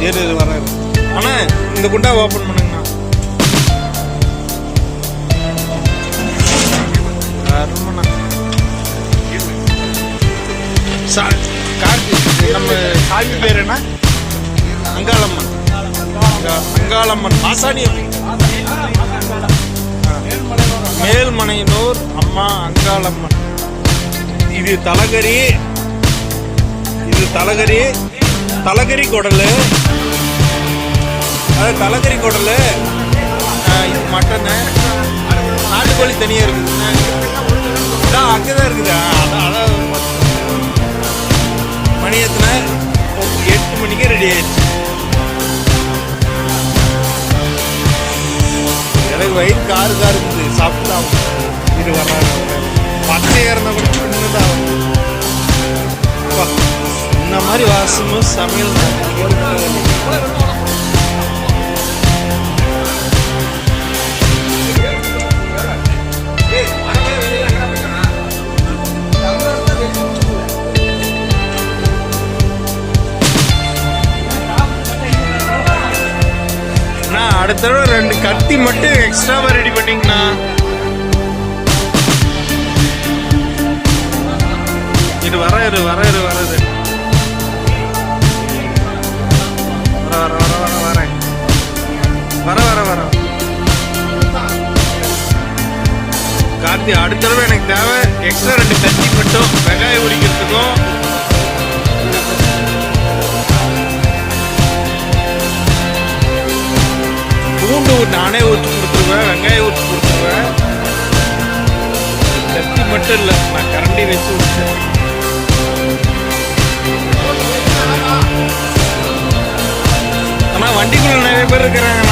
நிறைய வர அண்ணா இந்த குண்டா ஓபன் பண்ணுங்கண்ணா. நம்ம சாமி பேர் என்ன? அங்காளம்மன். அங்காளம்மன் ஆசானி மேல்மனையனூர் அம்மா அங்காளம்மன். இது தலகரி, இது தலகரி, தலகரி குடல், அது தலகரி குடல். இது மட்டனு, நாட்டுக்கோழி தனியாக இருக்குதுங்க. அங்கேதான் இருக்குது. அதான் மணி எத்தனை? 8 மணிக்கே ரெடி ஆயிடுச்சு. எனக்கு வயிறு காரு இருக்குது. சாப்பிட்டு இது வர பச்சையாக இருந்தால் கூட பின்னுதான் இந்த மாதிரி வாசமும் சமையல் அடுத்த தடவை 2 கத்தி மட்டும் எக்ஸ்ட்ராவா ரெடி பண்ணிங்கண்ணா. இது வரது வரது வரது வர வர வர வர வர வர வர கார்த்தி, அடுத்த தடவை எனக்கு தேவை எக்ஸ்ட்ரா 2 கத்தி மட்டும் வெங்காயம் உரிக்கிறதுக்கும். பூண்டு நானே ஊற்றி கொடுத்துருவேன், வெங்காயம் ஊற்றி கொடுத்துருவேன். கத்தி மட்டும் இல்லை, நான் கரண்டி வச்சு விட்டேன். ஆனால் வண்டிக்குள்ள நிறைய பேர் இருக்கிறாங்க.